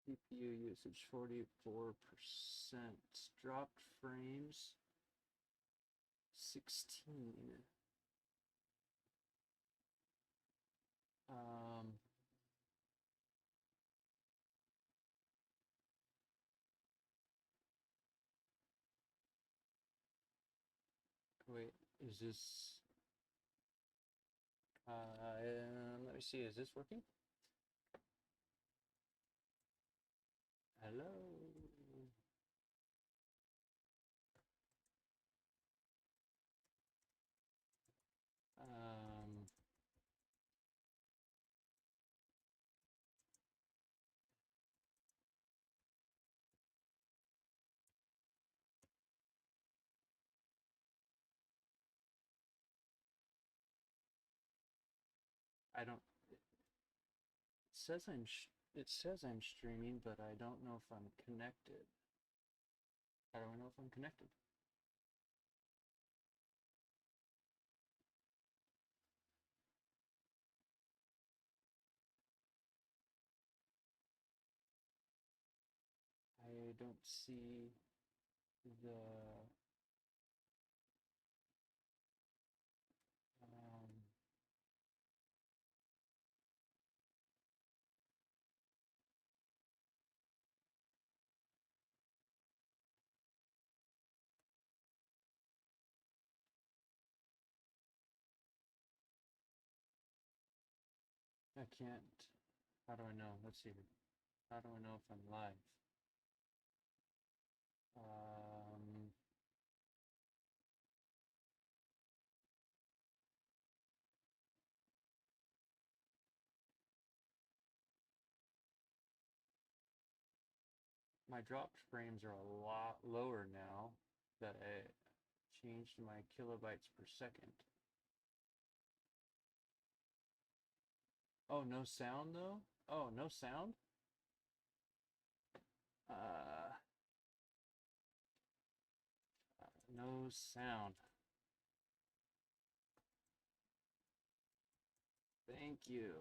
CPU usage 44%. Dropped frames 16. Um, Wait, is this let me see, is this working? Hello. Um, I don't. It says I'm streaming, but I don't know if I'm connected. How do I know if I'm connected? I don't see the um, I can't. How do I know? Let's see. How do I know if I'm live? Um, my dropped frames are a lot lower now that I changed my kilobytes per second. Oh, no sound though? Oh, no sound? Uh, no sound. Thank you.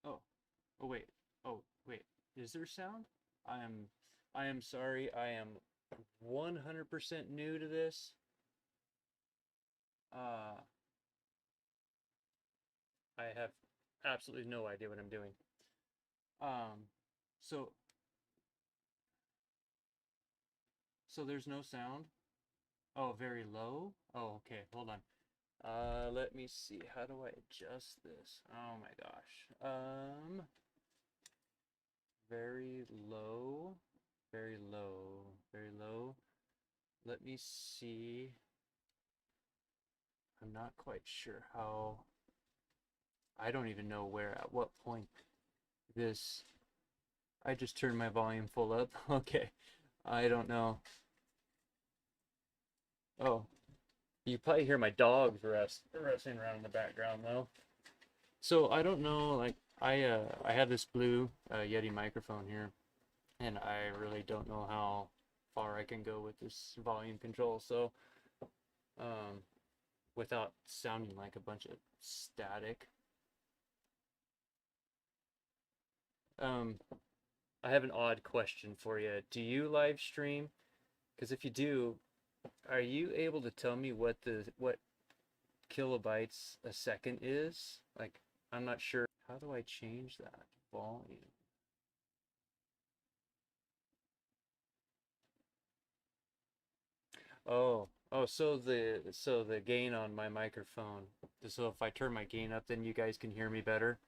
Oh, oh wait. Oh, wait. Is there sound? I am I am sorry. I am 100% new to this. Uh, I have absolutely no idea what I'm doing. Um, so so there's no sound. Oh, very low. Oh, okay. Hold on. Let me see. How do I adjust this? Oh my gosh. Very low, very low, very low. Let me see. I'm not quite sure how. I don't even know where, at what point this. I just turned my volume full up. Okay. I don't know. Oh, you probably hear my dogs wrestling around in the background though. So I don't know. Like I have this blue Yeti microphone here, and I really don't know how far I can go with this volume control. So um, without sounding like a bunch of static. Um, I have an odd question for you. Do you live stream? Because if you do, are you able to tell me what kilobytes a second is? Like, I'm not sure. How do I change that volume? Oh, so the gain on my microphone. So if I turn my gain up, then you guys can hear me better.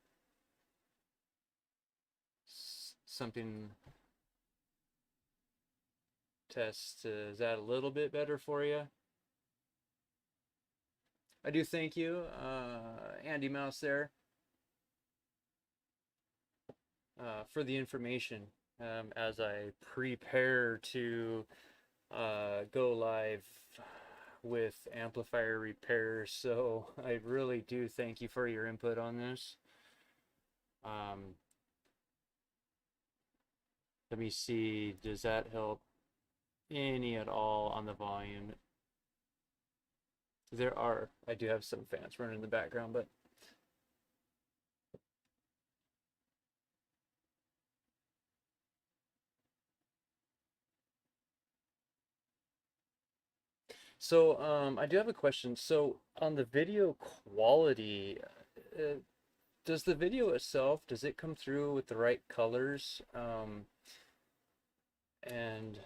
Something test. Is that a little bit better for you? I do thank you, Andy Mouse there, for the information as I prepare to go live with amplifier repair. So I really do thank you for your input on this. Um, Let me see, does that help any at all on the volume? I do have some fans running in the background, but so I do have a question. So on the video quality, uh, does the video itself, does it come through with the right colors, and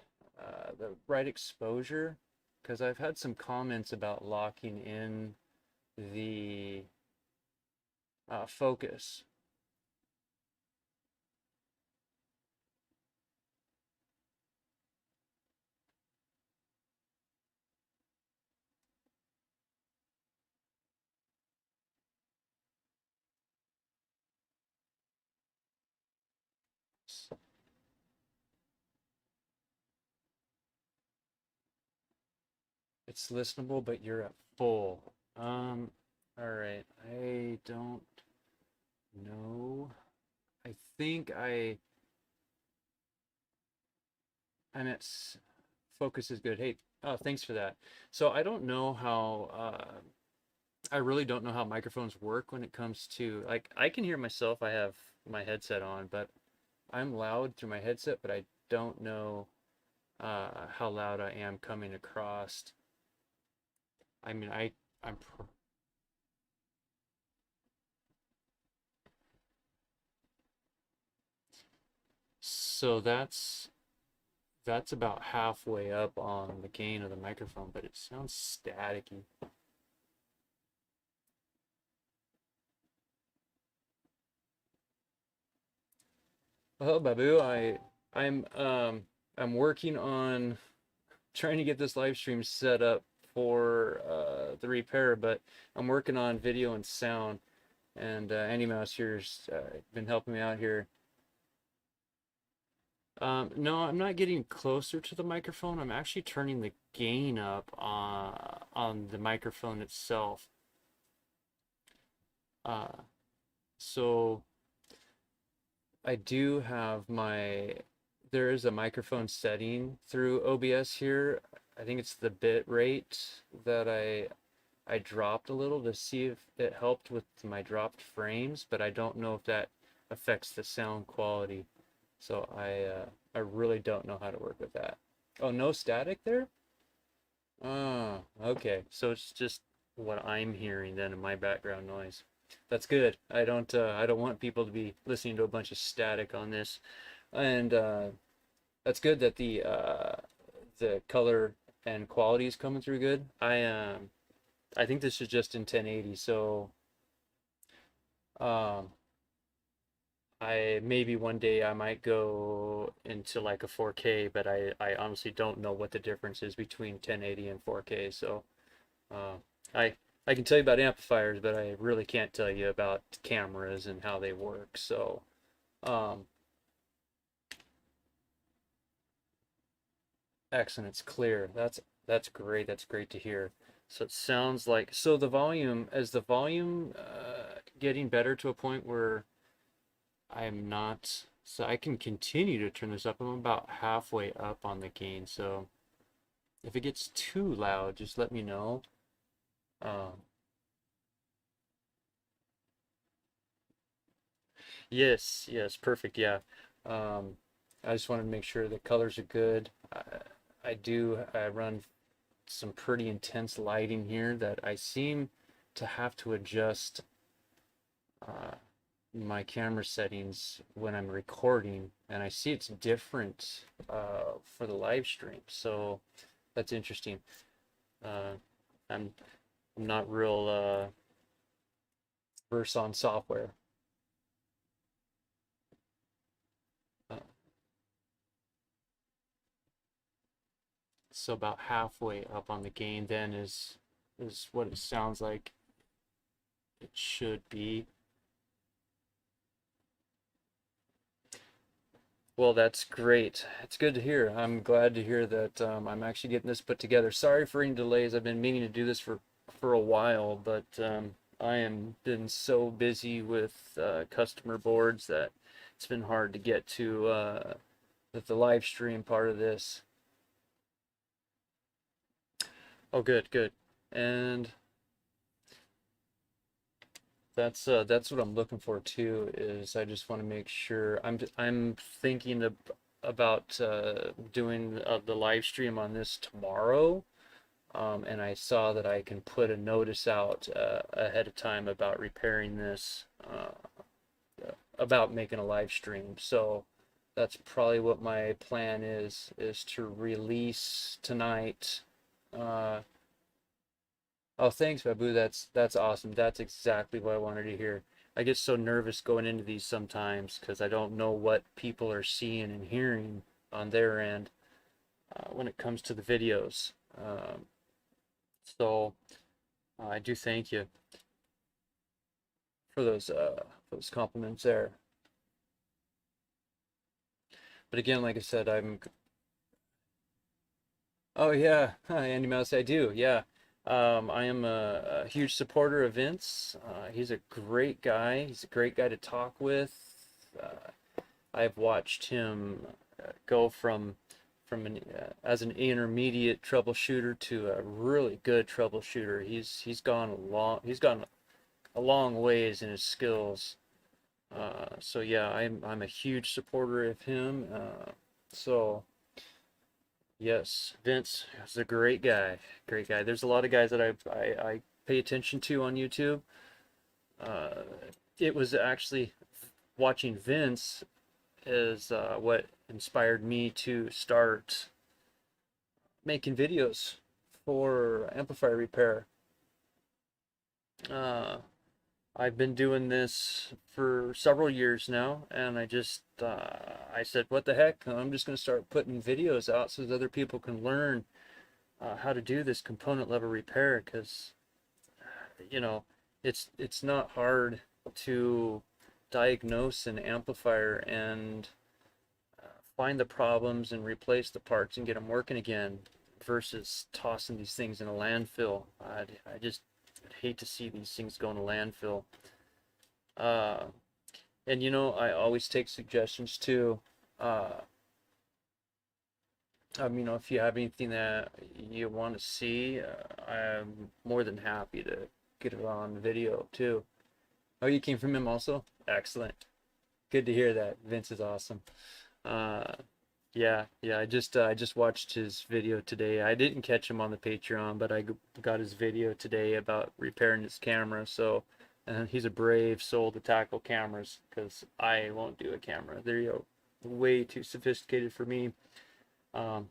the right exposure? Because I've had some comments about locking in the focus. It's listenable, but you're at full. All right. I don't know. I think I'm at focus is good. Hey, oh, thanks for that. So I don't know how I really don't know how microphones work when it comes to, like, I can hear myself. I have my headset on, but I'm loud through my headset, but I don't know how loud I am coming across. I mean, I'm so that's about halfway up on the gain of the microphone, but it sounds staticky. Oh, Babu, I'm working on trying to get this live stream set up for the repair, but I'm working on video and sound, and Andy Mouse here's been helping me out here. No, I'm not getting closer to the microphone. I'm actually turning the gain up on the microphone itself. Uh, so I do have there is a microphone setting through OBS here. I think it's the bit rate that I dropped a little to see if it helped with my dropped frames, but I don't know if that affects the sound quality. So I really don't know how to work with that. Oh, no static there? Oh, okay. So it's just what I'm hearing then in my background noise. That's good. I don't want people to be listening to a bunch of static on this. And that's good that the color and quality is coming through good. I think this is just in 1080, so um I maybe one day I might go into like a 4K, but I honestly don't know what the difference is between 1080 and 4K. So uh, I I can tell you about amplifiers, but I really can't tell you about cameras and how they work. So um, excellent, it's clear. That's great. That's great to hear. So it sounds like, so the volume, is the volume getting better to a point where I'm not, so I can continue to turn this up. I'm about halfway up on the gain. So if it gets too loud, just let me know. Um, yes, yes, perfect. Yeah. Um, I just wanted to make sure the colors are good. I run some pretty intense lighting here that I seem to have to adjust uh, my camera settings when I'm recording, and I see it's different for the live stream. So that's interesting. Uh, I'm I'm not real versed on software. Uh, so about halfway up on the gain then is what it sounds like it should be. Well, that's great. It's good to hear. I'm glad to hear that I'm actually getting this put together. Sorry for any delays. I've been meaning to do this for a while, but I am been so busy with customer boards that it's been hard to get to the live stream part of this. Oh, good, good. And that's what I'm looking for too, is I just want to make sure I'm thinking about doing the live stream on this tomorrow. And I saw that I can put a notice out ahead of time about repairing this, about making a live stream. So that's probably what my plan is to release tonight. Uh, oh, thanks, Babu. That's awesome. That's exactly what I wanted to hear. I get so nervous going into these sometimes because I don't know what people are seeing and hearing on their end when it comes to the videos. So I do thank you for those compliments there. But again, like I said, I'm. Oh yeah, Andy Mouse, I do. Yeah, I am a huge supporter of Vince. He's a great guy. He's a great guy to talk with. I've watched him go from as an intermediate troubleshooter to a really good troubleshooter. He's gone a long ways in his skills. So yeah, I'm a huge supporter of him. So yes, Vince is a great guy. Great guy. There's a lot of guys that I pay attention to on YouTube. Uh, it was actually watching Vince is what inspired me to start making videos for amplifier repair. Uh, I've been doing this for several years now, and I said, what the heck? I'm just going to start putting videos out so that other people can learn how to do this component level repair, because you know it's not hard to diagnose an amplifier and find the problems and replace the parts and get them working again versus tossing these things in a landfill. I'd hate to see these things go in a landfill. Uh, and I always take suggestions too. Uh, if you have anything that you want to see, I'm more than happy to get it on video too. Oh, you came from him also? Excellent. Good to hear that. Vince is awesome. Uh, yeah, yeah. I just watched his video today. I didn't catch him on the Patreon, but I got his video today about repairing his camera. So, and he's a brave soul to tackle cameras because I won't do a camera. They're way too sophisticated for me. Um,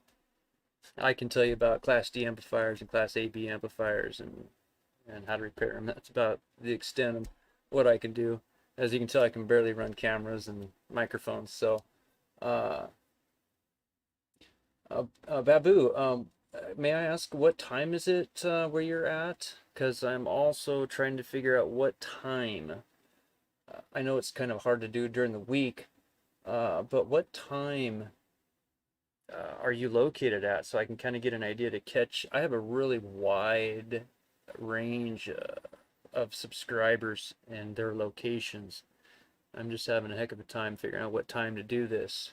I can tell you about Class D amplifiers and Class AB amplifiers and how to repair them. That's about the extent of what I can do. As you can tell, I can barely run cameras and microphones. So, uh, Babu, may I ask what time is it where you're at? Because I'm also trying to figure out what time. I know it's kind of hard to do during the week, but what time are you located at so I can kind of get an idea to catch? I have a really wide range of subscribers and their locations. I'm just having a heck of a time figuring out what time to do this.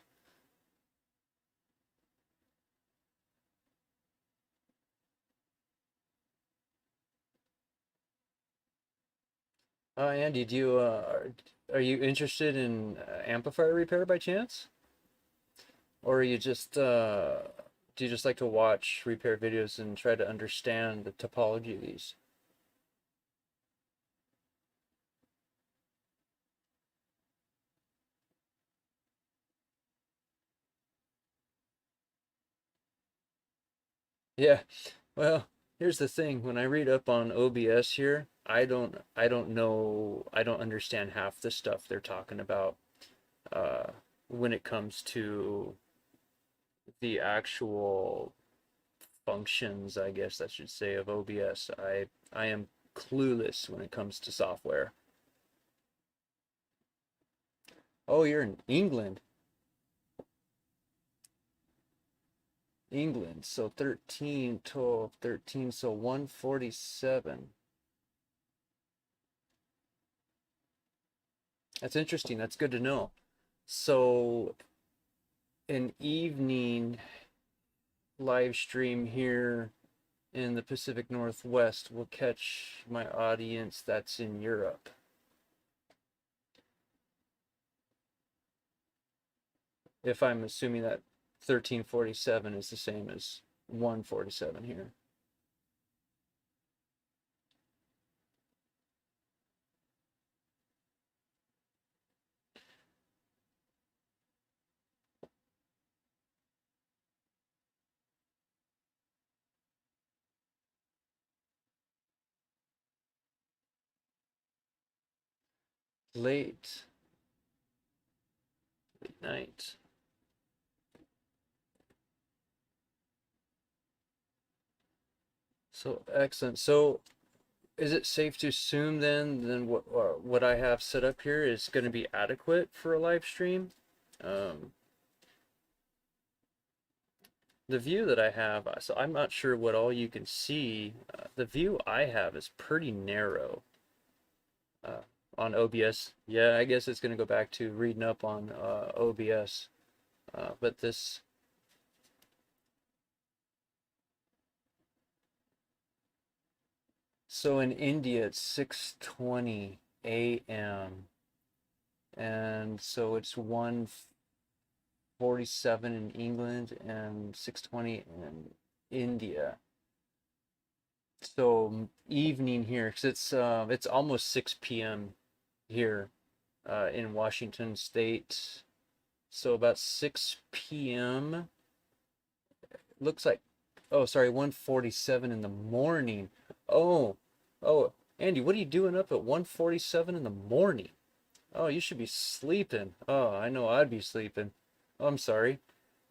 Andy, are you interested in amplifier repair by chance? Or are you just do you just like to watch repair videos and try to understand the topology of these? Yeah. Well, here's the thing. When I read up on OBS here, I don't understand half the stuff they're talking about uh when it comes to the actual functions, I guess I should say, of OBS. I am clueless when it comes to software. Oh, you're in England. England. So 13, 12, 13, so 147. That's interesting. That's good to know. So an evening live stream here in the Pacific Northwest will catch my audience that's in Europe. If I'm assuming that 1347 is the same as 147 here. Late night. So excellent. So is it safe to assume then what I have set up here is going to be adequate for a live stream? The view that I have, so I'm not sure what all you can see. The view I have is pretty narrow on OBS. Yeah, I guess it's going to go back to reading up on OBS. But this, so in India it's 6:20 a.m. and so it's 1:47 in England and 6:20 in India. So evening here, because it's almost 6 p.m. here in Washington State. So about 6 p.m. Looks like, oh, sorry, 1:47 in the morning. Oh, oh, Andy, what are you doing up at 1:47 in the morning? Oh, you should be sleeping. Oh, I know I'd be sleeping. Oh, I'm sorry.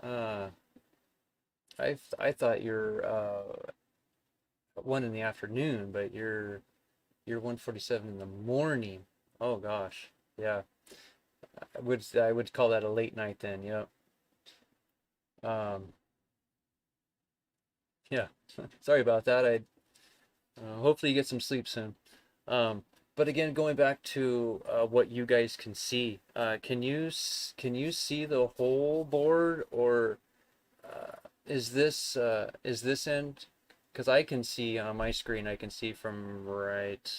Uh, I thought you're 1 in the afternoon, but you're 1:47 in the morning. Oh gosh, yeah. I would call that a late night then. Yeah. Um, yeah. Sorry about that. I hopefully you get some sleep soon. But again, going back to what you guys can see, can you see the whole board, or is this end? Because I can see on my screen, I can see from right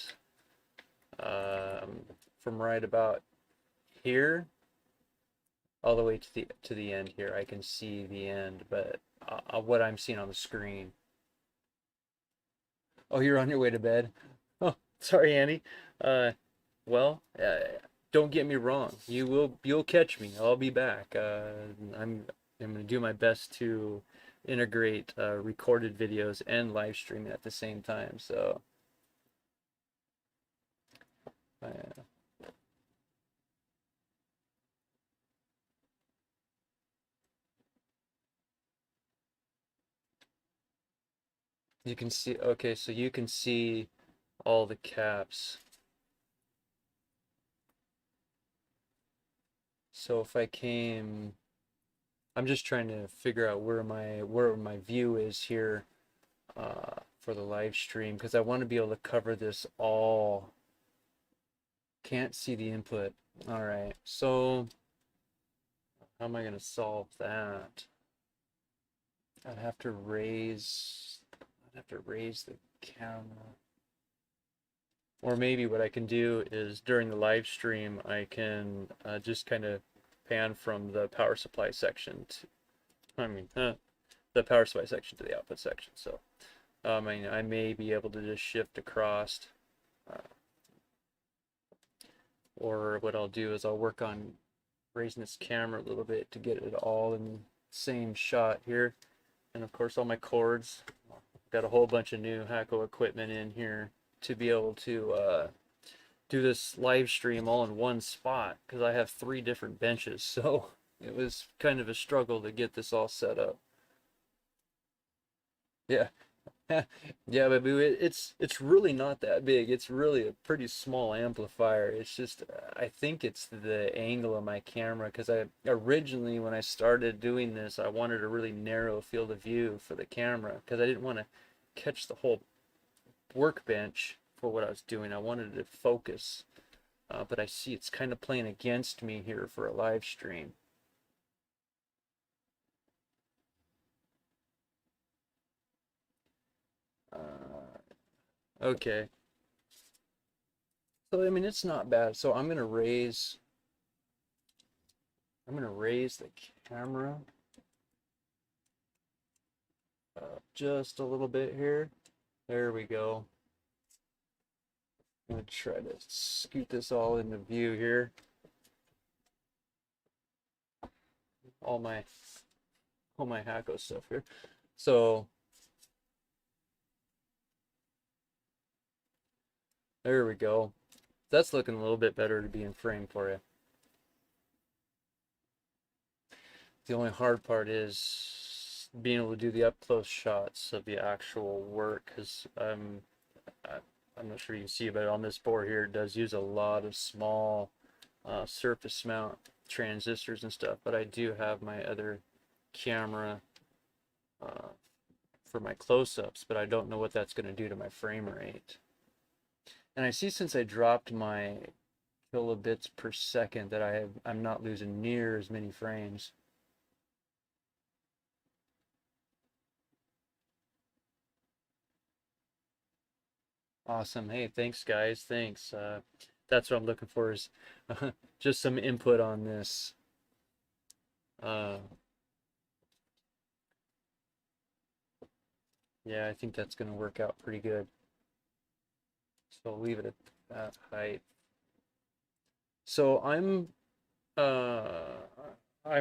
about here all the way to the end here. I can see the end, but what I'm seeing on the screen. Oh, you're on your way to bed. Oh, sorry, Andy. Uh, well, don't get me wrong. You'll catch me. I'll be back. I'm gonna do my best to integrate recorded videos and live streaming at the same time. So, uh, you can see. Okay, so you can see all the caps. So if I came, I'm just trying to figure out where my view is here for the live stream, because I want to be able to cover this all. Can't see the input. All right, so how am I going to solve that? I'd have to raise the camera. Or maybe what I can do is during the live stream, I can just kind of pan from the power supply section to, the power supply section to the output section. So I may be able to just shift across, uh, or what I'll do is I'll work on raising this camera a little bit to get it all in the same shot here. And of course, all my cords. Got a whole bunch of new Hakko equipment in here to be able to do this live stream all in one spot, because I have 3 different benches. So it was kind of a struggle to get this all set up. Yeah. Yeah, but it's really not that big. It's really a pretty small amplifier. It's just I think it's the angle of my camera, because I originally, when I started doing this, I wanted a really narrow field of view for the camera, because I didn't want to catch the whole workbench for what I was doing. I wanted to focus, but I see it's kind of playing against me here for a live stream. Okay. So I mean it's not bad. So I'm gonna raise the camera up just a little bit here. There we go. I'm gonna try to scoot this all into view here. All my Hacko stuff here. So there we go. That's looking a little bit better to be in frame for you. The only hard part is being able to do the up close shots of the actual work, because I'm not sure you can see, but on this board here, it does use a lot of small surface mount transistors and stuff. But I do have my other camera for my close-ups, but I don't know what that's going to do to my frame rate. And I see since I dropped my kilobits per second that I'm not losing near as many frames. Awesome. Hey, thanks guys. Thanks. That's what I'm looking for, is just some input on this. Yeah, I think that's going to work out pretty good. So I'll leave it at that height. So I'm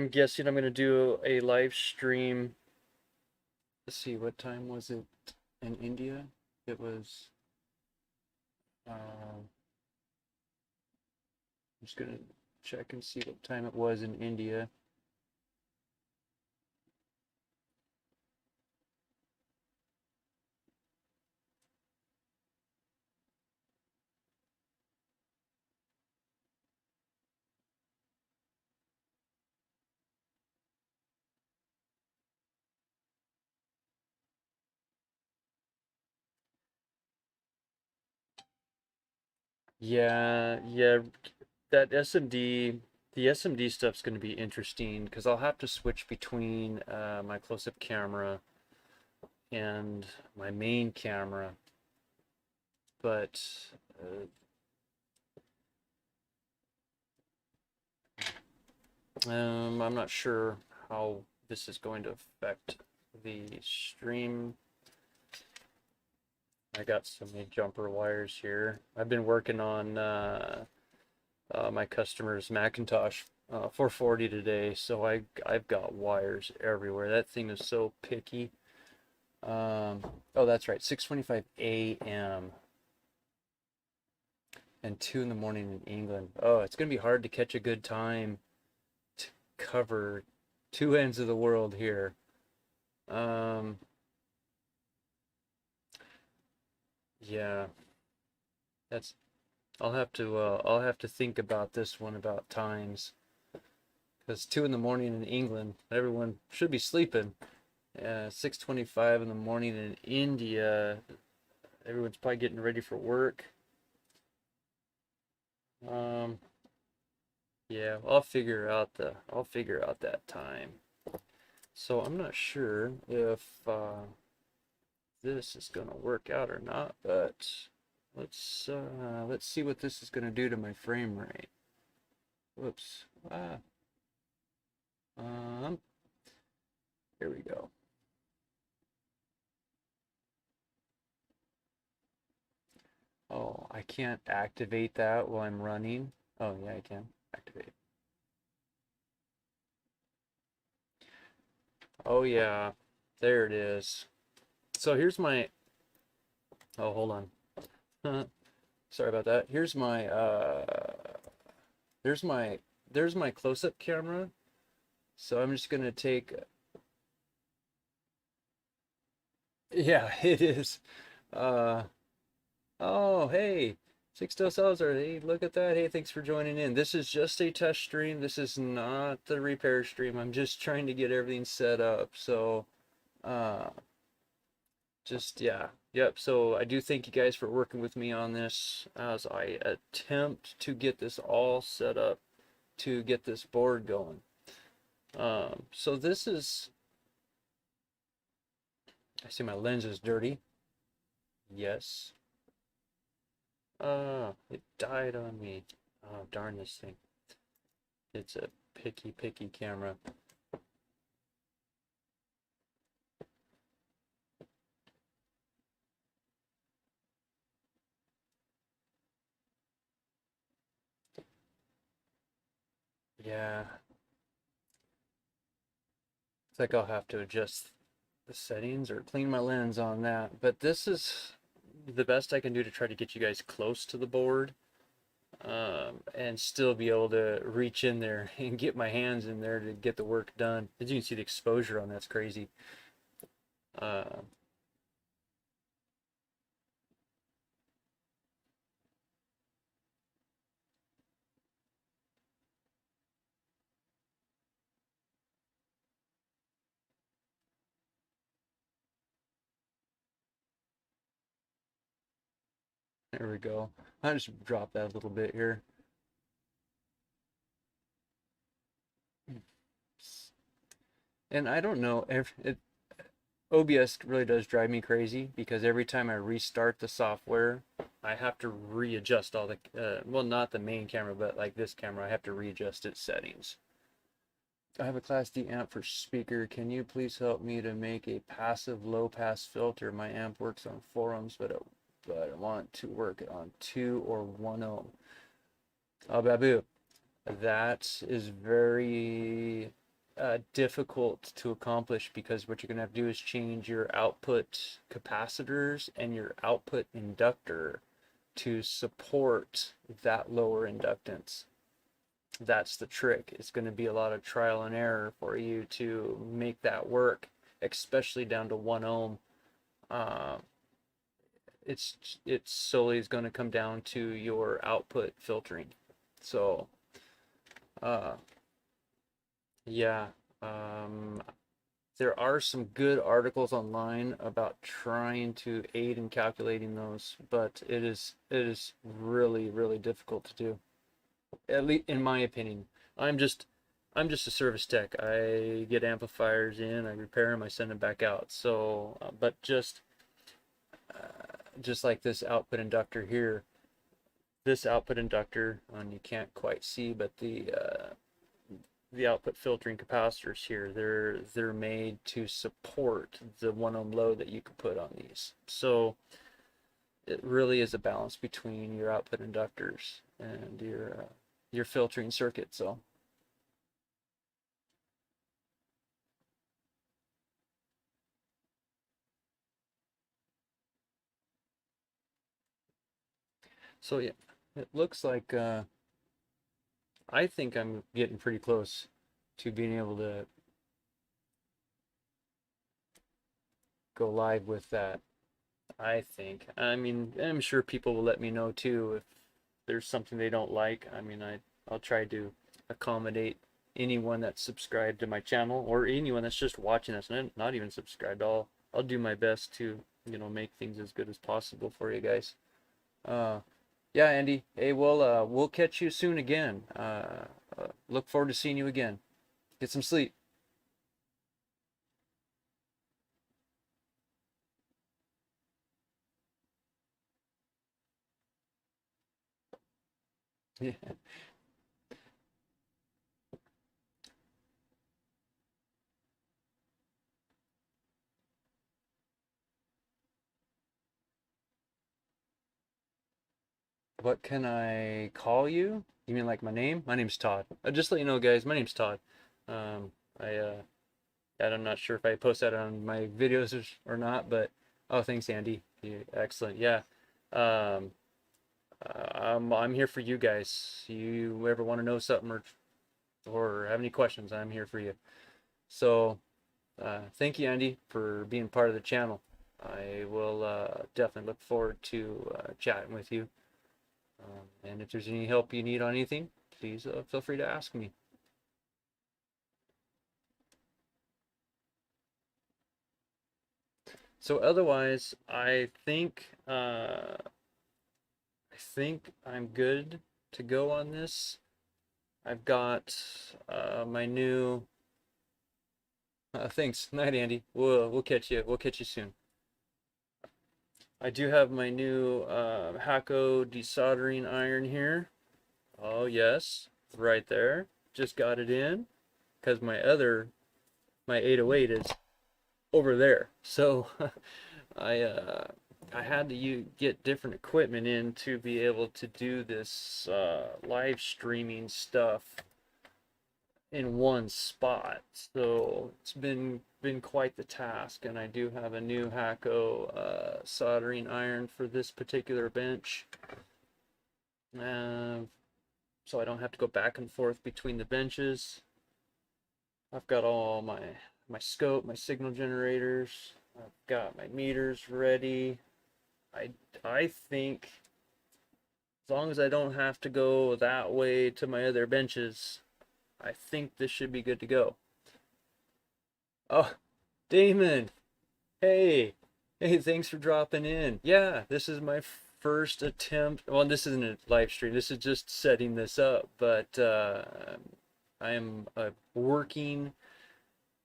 guessing I'm going to do a live stream. Let's see, what time was it in India? It was I'm just going to check and see what time it was in India. Yeah, that SMD, the SMD stuff's going to be interesting because I'll have to switch between my close-up camera and my main camera, but I'm not sure how this is going to affect the stream. I got so many jumper wires here. I've been working on my customer's Macintosh 440 today, so I've got wires everywhere. That thing is so picky. Oh, that's right, 6:25 a.m. and 2 in the morning in England. Oh, it's gonna be hard to catch a good time to cover two ends of the world here. Yeah, that's I'll have to think about this one about times, because 2 in the morning in England, everyone should be sleeping. 6:25 in the morning in India, everyone's probably getting ready for work. Um, yeah, I'll figure out that time. So I'm not sure if this is gonna work out or not, but let's see what this is gonna do to my frame rate. Whoops. Um, here we go. Oh, I can't activate that while I'm running. Oh yeah, I can activate. Oh yeah, there it is. So here's my, oh hold on. Sorry about that. There's my there's my close-up camera. So I'm just gonna take, yeah, it is. Uh oh hey, Sixto Salazar, hey, look at that. Hey, thanks for joining in. This is just a test stream. This is not the repair stream. I'm just trying to get everything set up. So uh just yeah. Yep, so I do thank you guys for working with me on this as I attempt to get this all set up to get this board going. So this is, I see my lens is dirty. Yes. It died on me. Oh, darn this thing. It's a picky camera. Yeah. It's like I'll have to adjust the settings or clean my lens on that. But this is the best I can do to try to get you guys close to the board, and still be able to reach in there and get my hands in there to get the work done. As you can see, the exposure on that's crazy. Uh, there we go. I just dropped that a little bit here. And I don't know, OBS really does drive me crazy because every time I restart the software, I have to readjust all the, well, not the main camera, but like this camera, I have to readjust its settings. I have a Class D amp for speaker. Can you please help me to make a passive low pass filter? My amp works on 4 ohms, but I want to work on 2 or 1 ohm. Oh, Babu, that is very difficult to accomplish because what you're going to have to do is change your output capacitors and your output inductor to support that lower inductance. That's the trick. It's going to be a lot of trial and error for you to make that work, especially down to 1 ohm. Uh, it's solely is going to come down to your output filtering. So, uh, yeah, there are some good articles online about trying to aid in calculating those, but it is really difficult to do. At least in my opinion. I'm just I'm just a service tech. I get amplifiers in, I repair them, I send them back out. So, but just like this output inductor here, this output inductor, and you can't quite see, but the output filtering capacitors here, they're made to support the 1 ohm load that you could put on these. So it really is a balance between your output inductors and your filtering circuit. So yeah, it looks like I think I'm getting pretty close to being able to go live with that. I think. I mean, I'm sure people will let me know too if there's something they don't like. I mean, I'll try to accommodate anyone that's subscribed to my channel or anyone that's just watching us and not even subscribed. I'll do my best to, make things as good as possible for you guys. Uh, yeah, Andy. Hey, we'll catch you soon again. Look forward to seeing you again. Get some sleep. Yeah. What can I call you? You mean like my name? My name's Todd. Just to let you know, guys, my name's Todd. Um, I I'm not sure if I post that on my videos or not, but oh, thanks, Andy. Excellent. Yeah. Um, I'm here for you guys. You ever want to know something or have any questions? I'm here for you. So, thank you, Andy, for being part of the channel. I will definitely look forward to chatting with you. And if there's any help you need on anything, please feel free to ask me. So otherwise, I think I'm good to go on this. I've got my new. Thanks, night, Andy. We'll catch you. We'll catch you soon. I do have my new Hakko desoldering iron here. Oh yes, right there. Just got it in because my 808 is over there. So I uh, I had to get different equipment in to be able to do this live streaming stuff in one spot. So it's been quite the task, and I do have a new Hakko soldering iron for this particular bench. Uh, so I don't have to go back and forth between the benches. I've got all my scope, my signal generators. I've got my meters ready. I I think as long as I don't have to go that way to my other benches, I think this should be good to go. Oh, Damon. Hey. Hey, thanks for dropping in. Yeah, this is my first attempt. Well, this isn't a live stream. This is just setting this up, but I am working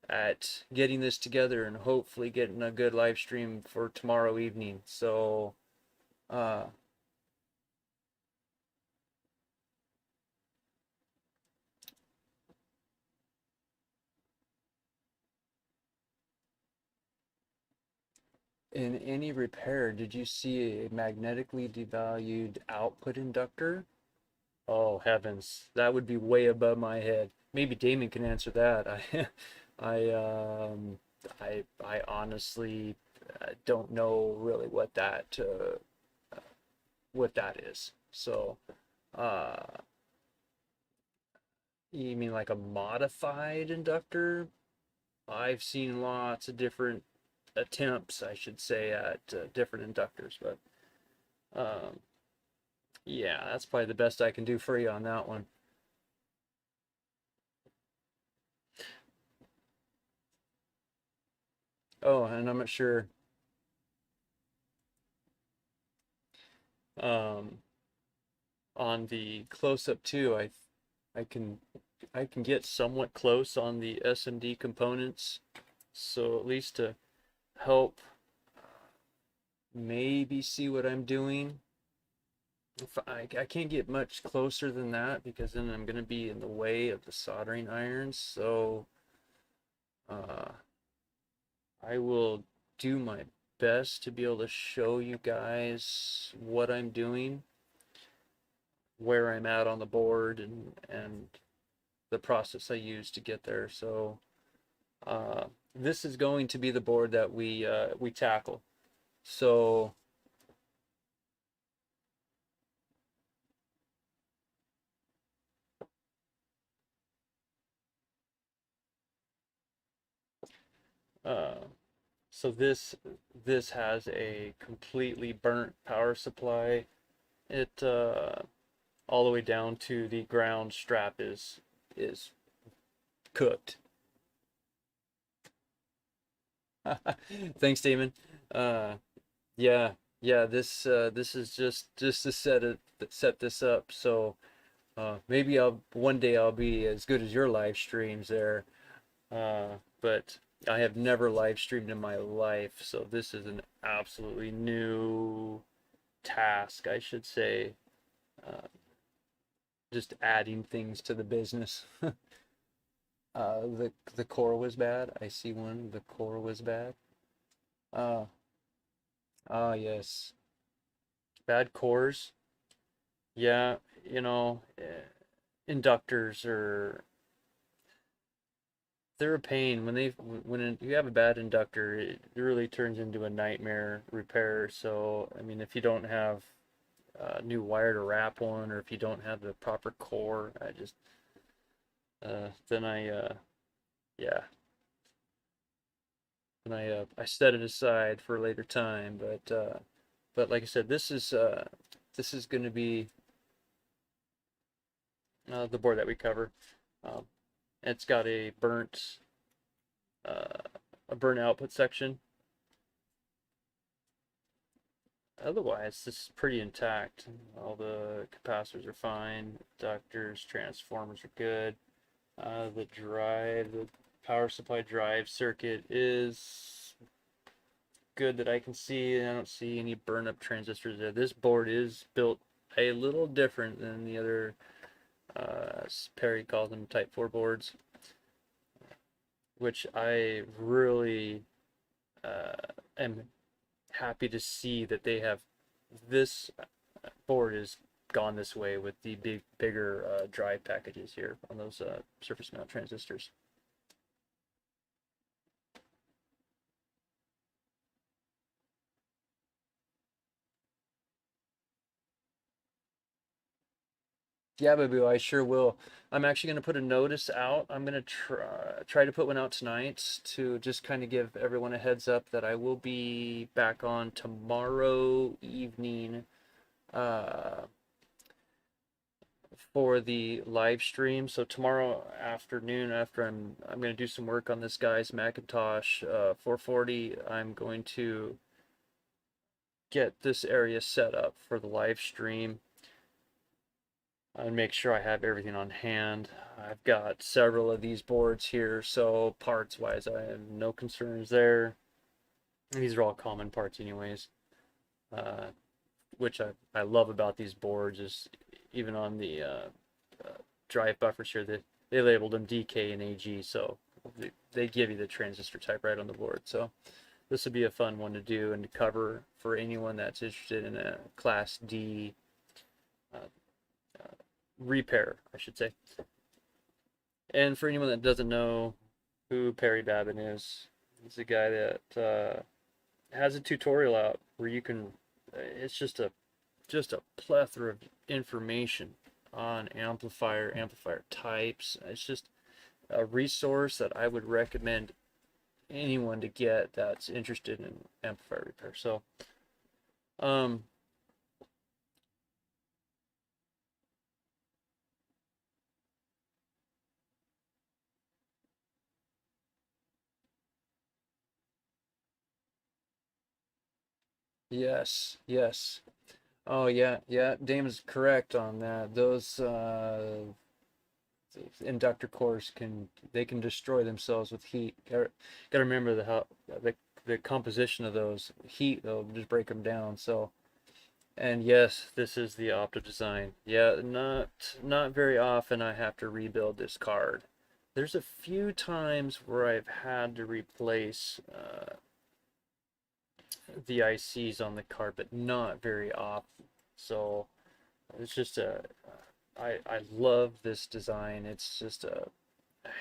at getting this together and hopefully getting a good live stream for tomorrow evening. So, uh, in any repair, did you see a magnetically devalued output inductor? Oh heavens, that would be way above my head. Maybe Damon can answer that. I, I honestly don't know really what that is. So, uh, you mean like a modified inductor? I've seen lots of different attempts, I should say, at different inductors, but um, yeah, that's probably the best I can do for you on that one. Oh, and I'm not sure um, on the close-up too. I can I can get somewhat close on the SMD components, so at least to help maybe see what I'm doing. If I can't get much closer than that because then I'm going to be in the way of the soldering irons. So uh, I will do my best to be able to show you guys what I'm doing, where I'm at on the board, and the process I use to get there. So this is going to be the board that we tackle. So uh, so this has a completely burnt power supply. It all the way down to the ground strap is cooked. Thanks, Damon. Uh, yeah, yeah. This is just to set this up. So maybe I'll one day I'll be as good as your live streams there. But I have never live streamed in my life, so this is an absolutely new task, I should say. Uh, just adding things to the business. The core was bad. I see one. The core was bad. Uh, yes. Bad cores. Yeah, inductors are they're a pain when you have a bad inductor, it really turns into a nightmare repair. So, I mean, if you don't have a new wire to wrap one, or if you don't have the proper core, I just then yeah, and I set it aside for a later time. But like I said, this is going to be the board that we cover. Um, it's got uh, a burnt output section. Otherwise, this is pretty intact. All the capacitors are fine. Inductors, transformers are good. The power supply drive circuit is good that I can see, and I don't see any burn up transistors there. This board is built a little different than the other, Perry calls them Type 4 boards, which I really am happy to see that they have. This board is gone this way with the bigger drive packages here on those surface mount transistors. Yeah, Babu, I sure will. I'm actually going to put a notice out. I'm going to try to put one out tonight to just kind of give everyone a heads up that I will be back on tomorrow evening for the live stream. So tomorrow afternoon, after I'm going to do some work on this guy's Macintosh 440, I'm going to get this area set up for the live stream and make sure I have everything on hand. I've got several of these boards here, so parts wise I have no concerns there. And these are all common parts anyways, which I love about these boards is even on the drive buffers here, they labeled them DK and AG, so they give you the transistor type right on the board. So this would be a fun one to do and to cover for anyone that's interested in a Class D repair, I should say. And for anyone that doesn't know who Perry Babin is, he's a guy that has a tutorial out where you can. It's just a plethora of information on amplifier types. It's just a resource that I would recommend anyone to get that's interested in amplifier repair. So, yes, yes. Oh yeah, yeah. Damon's correct on that. Those inductor cores can destroy themselves with heat. Gotta remember the composition of those heat. They'll just break them down. So, and yes, this is the Opto design. Yeah, not very often I have to rebuild this card. There's a few times where I've had to replace the ICs on the card, but not very often. So it's just I love this design. It's just a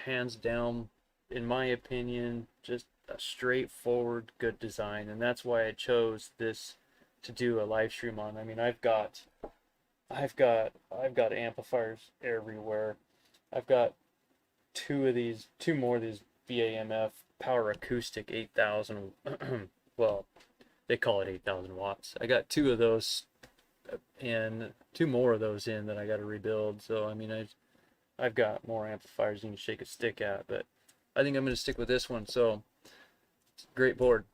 hands down, in my opinion, just a straightforward good design, and that's why I chose this to do a live stream on. I mean, I've got amplifiers everywhere. I've got two more of these BAMF Power Acoustic 8000. Well, they call it 8,000 watts. I got two of those and two more of those in that I got to rebuild. So I mean, I've got more amplifiers than you can shake a stick at, but I think I'm going to stick with this one. So it's a great board.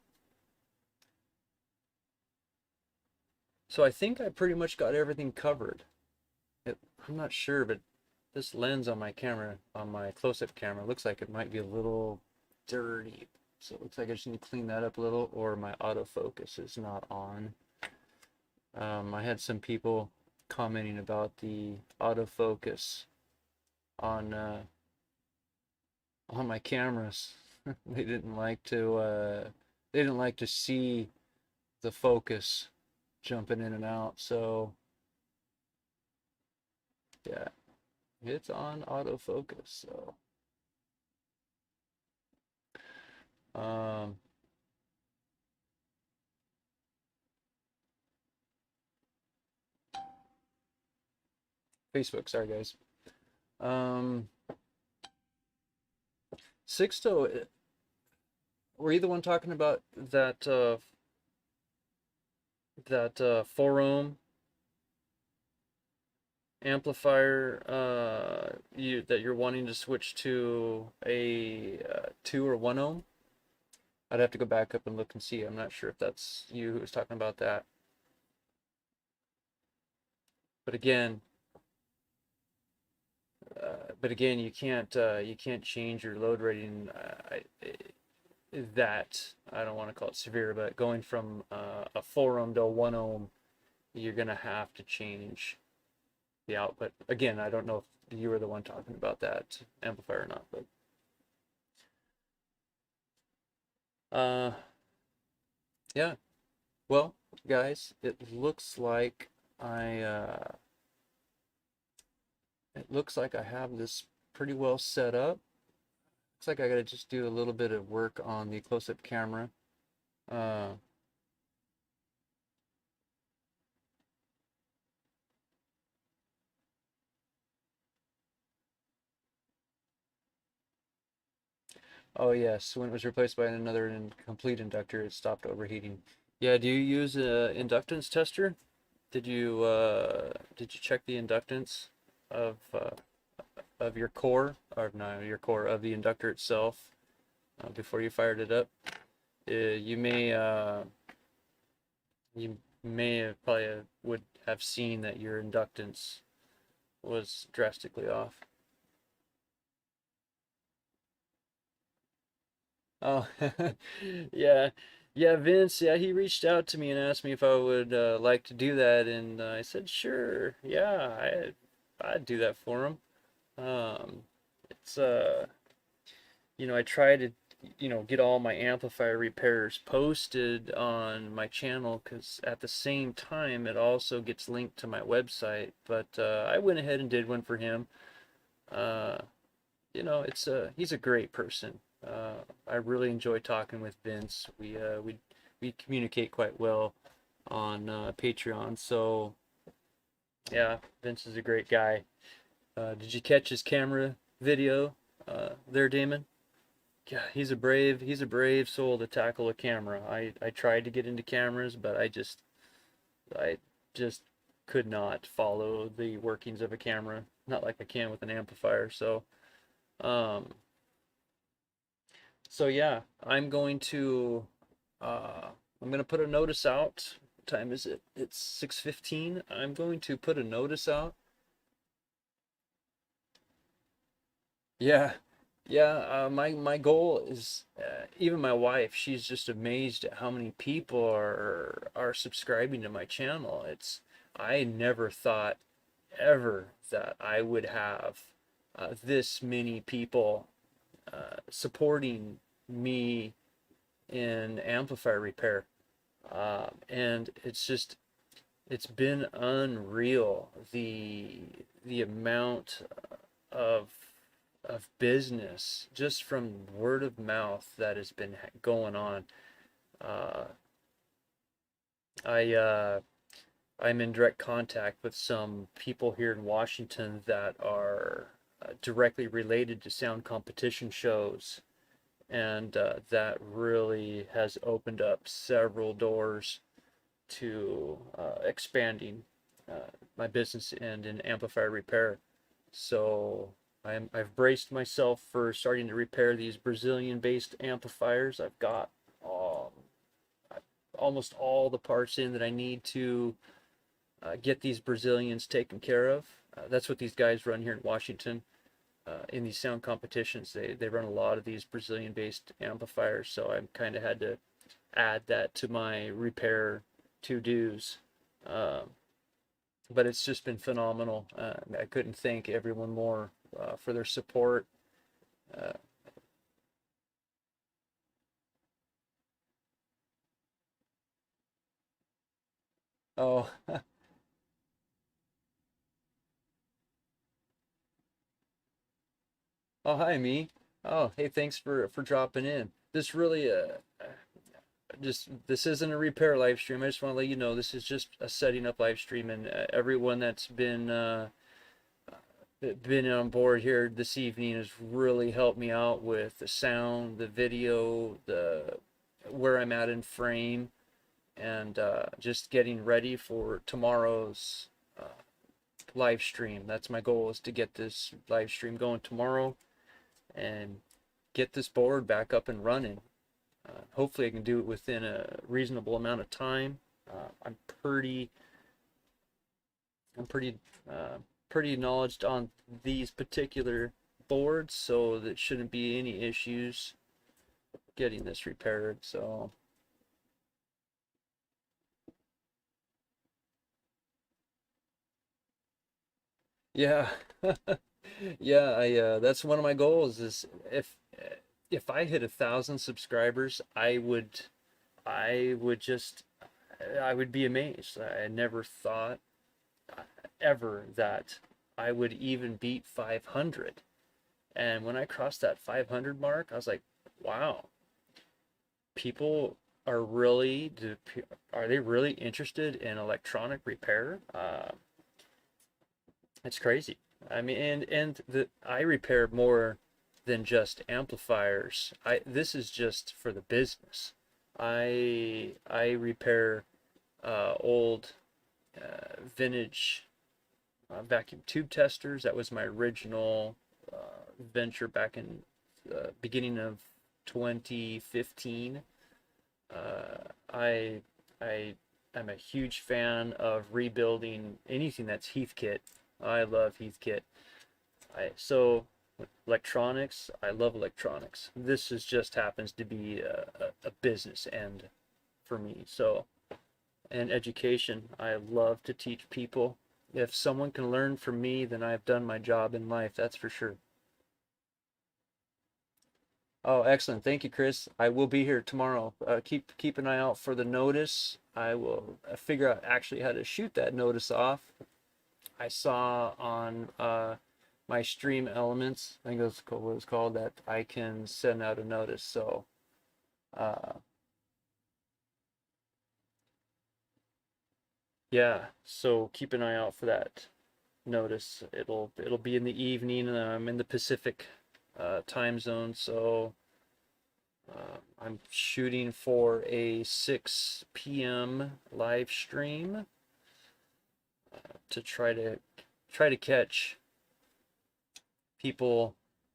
So I think I pretty much got everything covered. I'm not sure, but this lens on my camera, on my close-up camera, looks like it might be a little dirty. So it looks like I just need to clean that up a little, or my autofocus is not on. I had some people commenting about the autofocus on my cameras. They didn't like to see the focus jumping in and out. So yeah, it's on autofocus. So Facebook, sorry guys. Sixto, were you the one talking about that 4 ohm amplifier that you're wanting to switch to a 2 or 1 ohm? I'd have to go back up and look and see. I'm not sure if that's you who was talking about that. But again, you can't change your load rating. that, I don't want to call it severe, but going from a 4 ohm to a 1 ohm, you're gonna have to change the output. Again, I don't know if you were the one talking about that amplifier or not, but uh, yeah. Well, guys, I it looks like I have this pretty well set up. Looks like I gotta just do a little bit of work on the close-up camera. Uh, oh yes, when it was replaced by another complete inductor, it stopped overheating. Yeah, do you use a inductance tester? Did you check the inductance of your core, or no, your core of the inductor itself before you fired it up? You may have probably would have seen that your inductance was drastically off. Oh, yeah, yeah, Vince. Yeah, he reached out to me and asked me if I would like to do that, and I said sure. Yeah, I'd do that for him. Um, it's I try to, get all my amplifier repairs posted on my channel because at the same time it also gets linked to my website. But I went ahead and did one for him. Uh, it's he's a great person. I really enjoy talking with Vince. We communicate quite well on Patreon. So yeah, Vince is a great guy. Did you catch his camera video there, Damon? Yeah, he's a brave soul to tackle a camera. I tried to get into cameras, but I just could not follow the workings of a camera, not like I can with an amplifier. Um, so yeah, uh, I'm going to put a notice out. What time is it? It's 6:15. I'm going to put a notice out. Yeah, yeah. My goal is even my wife. She's just amazed at how many people are subscribing to my channel. I never thought ever that I would have this many people supporting me in amplifier repair, and it's been unreal the amount of business just from word of mouth that has been going on. Uh, I I'm in direct contact with some people here in Washington that are directly related to sound competition shows, and that really has opened up several doors to expanding my business and in amplifier repair. So I've braced myself for starting to repair these Brazilian-based amplifiers. I've got um, almost all the parts in that I need to get these Brazilians taken care of. That's what these guys run here in Washington. In these sound competitions, they run a lot of these Brazilian-based amplifiers, so I kind of had to add that to my repair to-dos. Um, but it's just been phenomenal. I couldn't thank everyone more for their support. Uh, oh, oh, hi, me. Oh, hey, thanks for dropping in. This really just this isn't a repair live stream. I just want to let you know this is just a setting up live stream, and everyone that's been on board here this evening has really helped me out with the sound, the video, the where I'm at in frame, and just getting ready for tomorrow's uh, live stream. That's my goal, is to get this live stream going tomorrow and get this board back up and running. Hopefully I can do it within a reasonable amount of time. I'm I'm pretty uh, pretty knowledged on these particular boards, so that shouldn't be any issues getting this repaired. So yeah. Yeah, I that's one of my goals is if I hit 1,000 subscribers, I would just I would be amazed. I never thought ever that I would even beat 500. And when I crossed that 500 mark, I was like, wow, people are really are they really interested in electronic repair? It's crazy. I mean, and the I repair more than just amplifiers. I This is just for the business. I repair old vintage vacuum tube testers. That was my original venture back in the beginning of 2015. I I am a huge fan of rebuilding anything that's Heathkit. I love Heathkit. So electronics, I love electronics. This is just happens to be a business end for me. So, and education, I love to teach people. If someone can learn from me, then I've done my job in life, that's for sure. Oh, excellent. Thank you, Chris. I will be here tomorrow. Keep an eye out for the notice. I will figure out actually how to shoot that notice off. I saw on my Stream Elements, I think that's what it's called, that I can send out a notice. So uh, yeah, so keep an eye out for that notice. It'll be in the evening. I'm in the Pacific time zone, so I'm shooting for a 6 p.m. live stream to try to catch people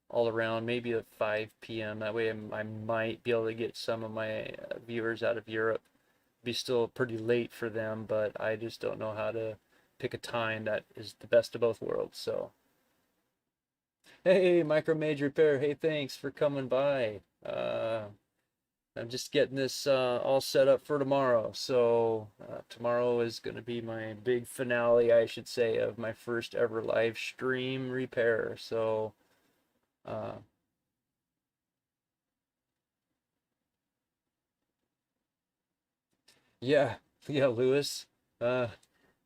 all around, maybe at 5 p.m. That way I might be able to get some of my viewers out of Europe. Be still pretty late for them, but I just don't know how to pick a time that is the best of both worlds. So, hey, Micro Mage Repair, hey, thanks for coming by. I'm just getting this all set up for tomorrow. So tomorrow is going to be my big finale, I should say, of my first ever live stream repair. So uh, yeah, yeah, Lewis.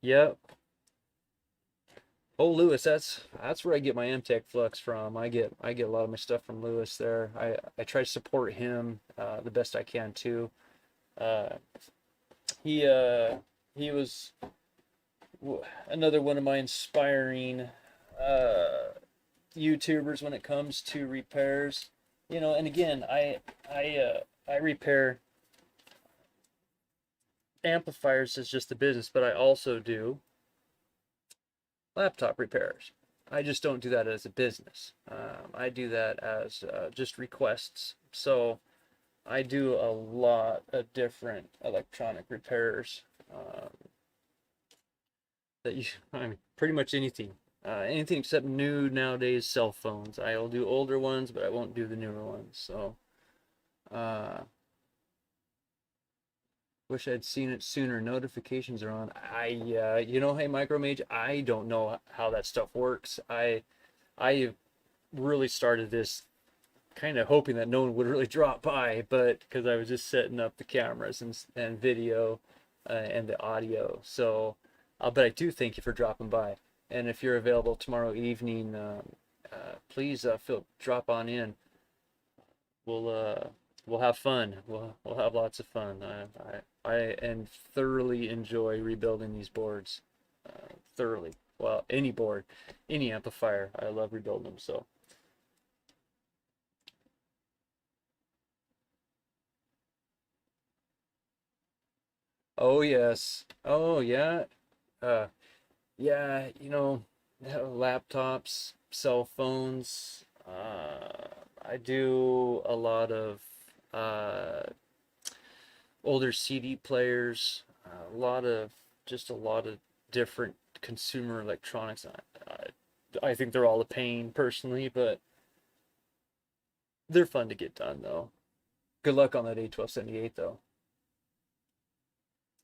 Yeah. Oh, Lewis, that's where I get my MTech Flux from. I get a lot of my stuff from Lewis there. I try to support him the best I can too. Uh, he uh, he was another one of my inspiring uh, YouTubers when it comes to repairs. And again, I repair amplifiers as just the business, but I also do laptop repairs. I just don't do that as a business. I do that as just requests. So I do a lot of different electronic repairs that you, I mean, pretty much anything. Anything except new nowadays cell phones. I'll do older ones, but I won't do the newer ones. So, uh, wish I'd seen it sooner. Notifications are on. Hey, Micromage, I don't know how that stuff works. I really started this kind of hoping that no one would really drop by, but because I was just setting up the cameras and video and the audio. So, but I do thank you for dropping by. And if you're available tomorrow evening, please feel drop on in. We'll we'll have fun. We'll have lots of fun. I and thoroughly enjoy rebuilding these boards. Thoroughly. Well, any board, any amplifier, I love rebuilding them. So. Oh yes. Oh yeah. Uh, yeah. Laptops, cell phones. I do a lot of uh, older CD players. A lot of different consumer electronics. I think they're all a pain personally, but they're fun to get done though. Good luck on that A1278 though.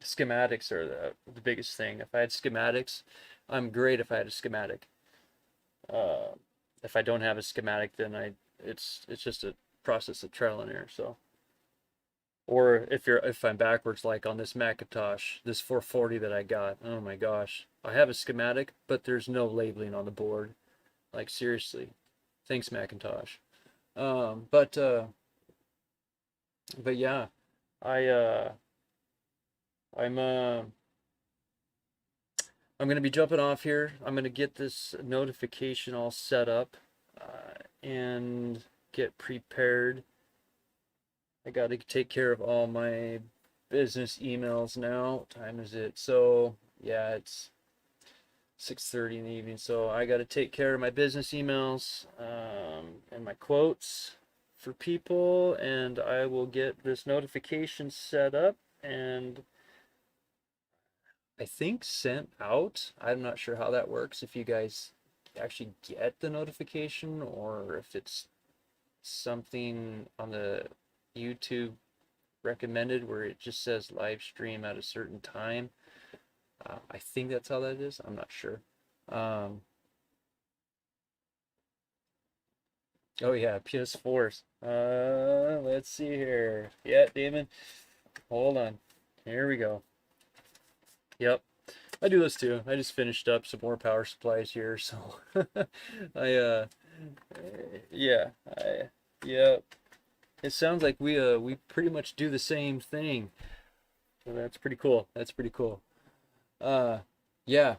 Schematics are the biggest thing. If I had schematics, I'm great if I had a schematic. Uh, if I don't have a schematic, then it's just a process of trial and error. So, or if I'm backwards, like on this Macintosh, this 440 that I got, oh my gosh, I have a schematic, but there's no labeling on the board. Like seriously, thanks Macintosh. Um, but uh, but yeah, I I'm I'm gonna be jumping off here. I'm gonna get this notification all set up and get prepared. I got to take care of all my business emails now. What time is it? So yeah, it's 6:30 in the evening. So I got to take care of my business emails and my quotes for people, and I will get this notification set up and I think sent out. I'm not sure how that works, if you guys actually get the notification or if it's something on the YouTube recommended where it just says live stream at a certain time. I think that's how that is. I'm not sure. Um, oh yeah, PS4s. Let's see here. Yeah, Damon, hold on. Here we go. Yep, I do this too. I just finished up some more power supplies here, so I yeah, yeah. It sounds like we pretty much do the same thing. So that's pretty cool. That's pretty cool. Uh yeah.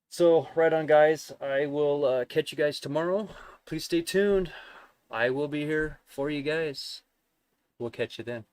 So right on guys, I will catch you guys tomorrow. Please stay tuned. I will be here for you guys. We'll catch you then.